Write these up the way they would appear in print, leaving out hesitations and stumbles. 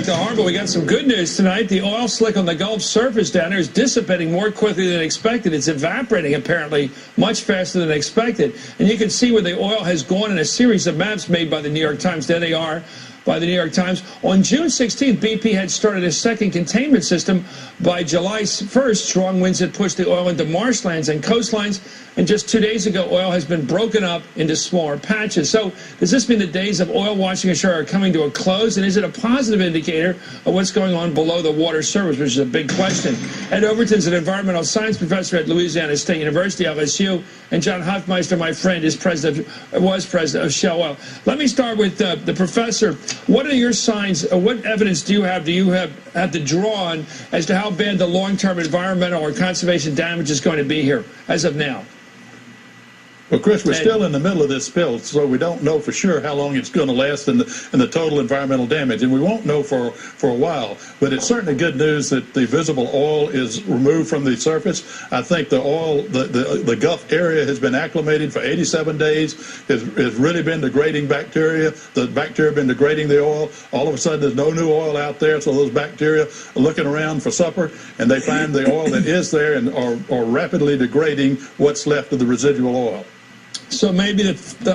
the harbor. We got some good news tonight. The oil slick on the Gulf surface down there is dissipating more quickly than expected. It's evaporating, apparently, much faster than expected. And you can see where the oil has gone in a series of maps made by the New York Times. There they are. By the New York Times. On June 16th, BP had started a second containment system. By July 1st, strong winds had pushed the oil into marshlands and coastlines. And just 2 days ago, oil has been broken up into smaller patches. So does this mean the days of oil washing ashore are coming to a close? And is it a positive indicator of what's going on below the water surface, which is a big question? Ed Overton's an environmental science professor at Louisiana State University, LSU. And John Hofmeister, my friend, was president of Shell Oil. Let me start with the professor. What are your signs, what evidence do you have to draw on as to how bad the long-term environmental or conservation damage is going to be here as of now? Well, Chris, we're still in the middle of this spill, so we don't know for sure how long it's going to last and the total environmental damage, and we won't know for a while. But it's certainly good news that the visible oil is removed from the surface. I think the oil, the Gulf area has been acclimated for 87 days. Has really been degrading bacteria. The bacteria have been degrading the oil. All of a sudden, there's no new oil out there, so those bacteria are looking around for supper, and they find the oil that is there and are rapidly degrading what's left of the residual oil. So maybe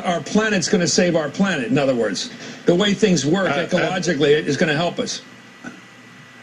our planet's going to save our planet, in other words. The way things work ecologically is going to help us.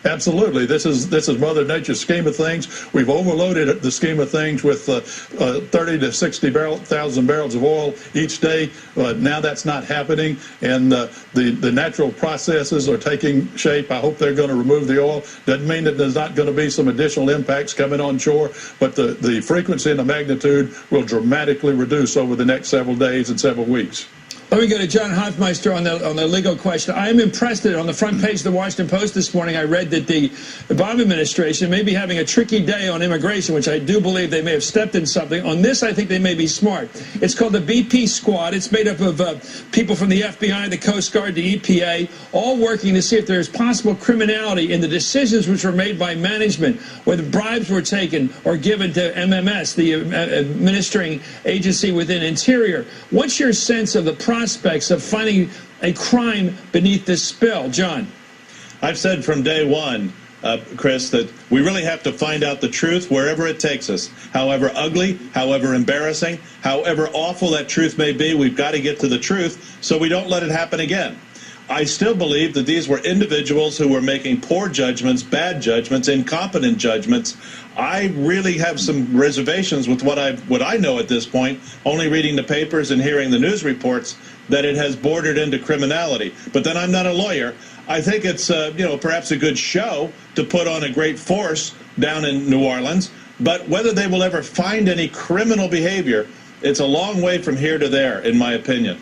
Absolutely. This is Mother Nature's scheme of things. We've overloaded the scheme of things with 30 to 60,000 barrels of oil each day. Now that's not happening, and the natural processes are taking shape. I hope they're going to remove the oil. Doesn't mean that there's not going to be some additional impacts coming on shore, but the frequency and the magnitude will dramatically reduce over the next several days and several weeks. Let me go to John Hofmeister on the legal question. I am impressed that on the front page of the Washington Post this morning, I read that the Obama administration may be having a tricky day on immigration, which I do believe they may have stepped in something. On this, I think they may be smart. It's called the BP Squad. It's made up of people from the FBI, the Coast Guard, the EPA, all working to see if there's possible criminality in the decisions which were made by management, whether bribes were taken or given to MMS, the administering agency within Interior. What's your sense of the prospects of finding a crime beneath this spill? John. I've said from day one, Chris, that we really have to find out the truth wherever it takes us. However ugly, however embarrassing, however awful that truth may be, we've got to get to the truth so we don't let it happen again. I still believe that these were individuals who were making poor judgments, bad judgments, incompetent judgments. I really have some reservations with what I know at this point, only reading the papers and hearing the news reports, that it has bordered into criminality. But then I'm not a lawyer. I think it's perhaps a good show to put on a great force down in New Orleans. But whether they will ever find any criminal behavior, it's a long way from here to there, in my opinion.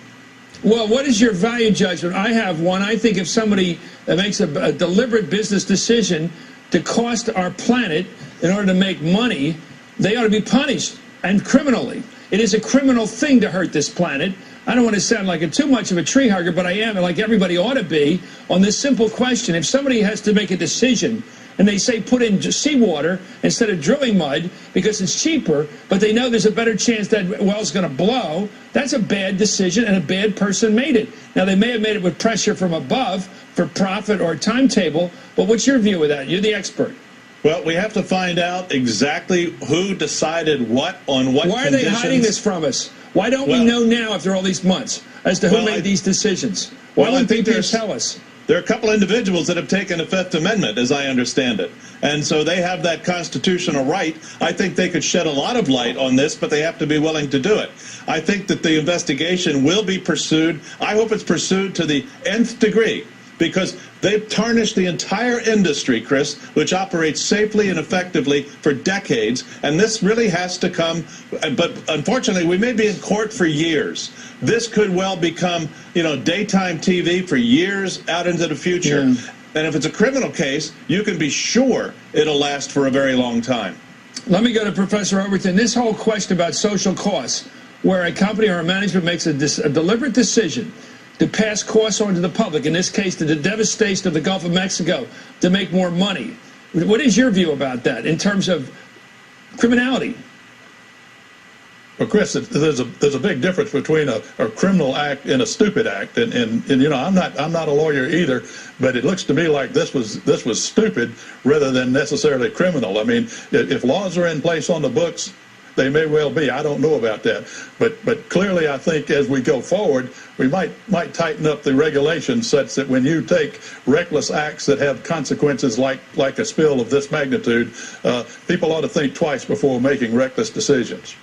Well, what is your value judgment? I have one. I think if somebody makes a deliberate business decision to cost our planet in order to make money, they ought to be punished, and criminally. It is a criminal thing to hurt this planet. I don't want to sound like too much of a tree hugger, but I am, like everybody ought to be, on this simple question. If somebody has to make a decision and they say put in seawater instead of drilling mud because it's cheaper, but they know there's a better chance that well's going to blow, that's a bad decision, and a bad person made it. Now, they may have made it with pressure from above for profit or timetable, but what's your view of that? You're the expert. Well, we have to find out exactly who decided what on what conditions. Why are they hiding this from us? Why don't we know now after all these months as to who made these decisions? Why wouldn't BP tell us? There are a couple individuals that have taken the Fifth Amendment, as I understand it. And so they have that constitutional right. I think they could shed a lot of light on this, but they have to be willing to do it. I think that the investigation will be pursued. I hope it's pursued to the nth degree, because they've tarnished the entire industry, Chris, which operates safely and effectively for decades. And this really has to come. But unfortunately, we may be in court for years. This could well become, daytime TV for years out into the future. Yeah. And if it's a criminal case, you can be sure it'll last for a very long time. Let me go to Professor Overton. This whole question about social costs, where a company or a management makes a deliberate decision to pass costs on to the public, in this case to the devastation of the Gulf of Mexico, to make more money. What is your view about that in terms of criminality? Well, Chris, there's a big difference between a criminal act and a stupid act, and you know, I'm not a lawyer either, but it looks to me like this was stupid rather than necessarily criminal. I mean, if laws are in place on the books, they may well be. I don't know about that, but clearly, I think as we go forward, we might tighten up the regulations such that when you take reckless acts that have consequences like a spill of this magnitude, people ought to think twice before making reckless decisions.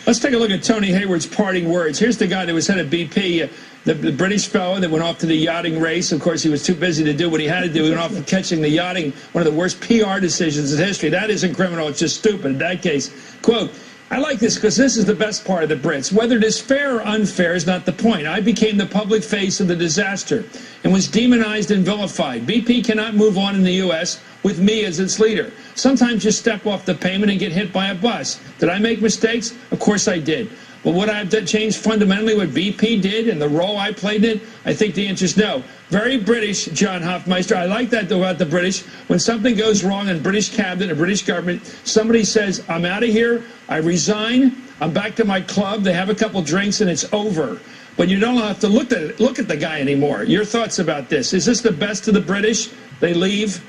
Let's take a look at Tony Hayward's parting words. Here's the guy that was head of BP, the British fellow that went off to the yachting race. Of course, he was too busy to do what he had to do. He went off catching the yachting, one of the worst PR decisions in history. That isn't criminal. It's just stupid. In that case, quote, I like this because this is the best part of the Brits. Whether it is fair or unfair is not the point. I became the public face of the disaster and was demonized and vilified. BP cannot move on in the U.S. with me as its leader. Sometimes you step off the pavement and get hit by a bus. Did I make mistakes? Of course I did. But would I have changed fundamentally what BP did and the role I played in it? I think the answer is no. Very British, John Hofmeister. I like that, though, about the British. When something goes wrong in British cabinet or British government, somebody says, I'm out of here, I resign, I'm back to my club, they have a couple drinks, and it's over. But you don't have to look at the guy anymore. Your thoughts about this? Is this the best of the British? They leave?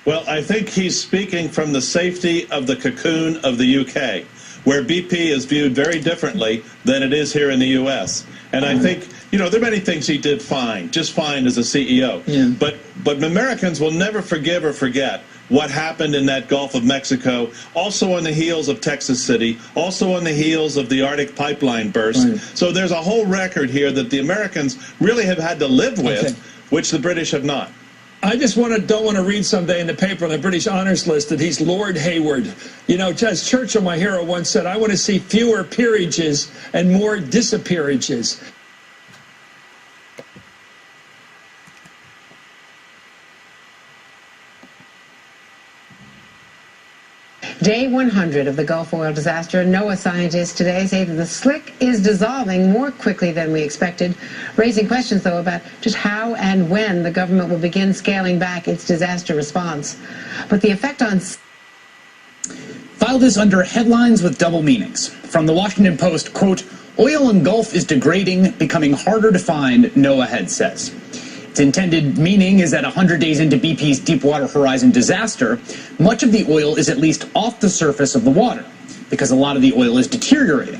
Well, I think he's speaking from the safety of the cocoon of the UK, where BP is viewed very differently than it is here in the U.S. And I think, you know, there are many things he did fine, just fine as a CEO. Yeah. But Americans will never forgive or forget what happened in that Gulf of Mexico, also on the heels of Texas City, also on the heels of the Arctic pipeline burst. Right. So there's a whole record here that the Americans really have had to live with, which the British have not. I just don't want to read someday in the paper on the British honors list that he's Lord Hayward. You know, as Churchill, my hero, once said, I want to see fewer peerages and more disappearages. Day 100 of the Gulf oil disaster. NOAA scientists today say that the slick is dissolving more quickly than we expected, raising questions, though, about just how and when the government will begin scaling back its disaster response. But the effect on... File this under headlines with double meanings. From the Washington Post, quote, oil in Gulf is degrading, becoming harder to find, NOAA head says. Its intended meaning is that 100 days into BP's Deepwater Horizon disaster, much of the oil is at least off the surface of the water, because a lot of the oil is deteriorating.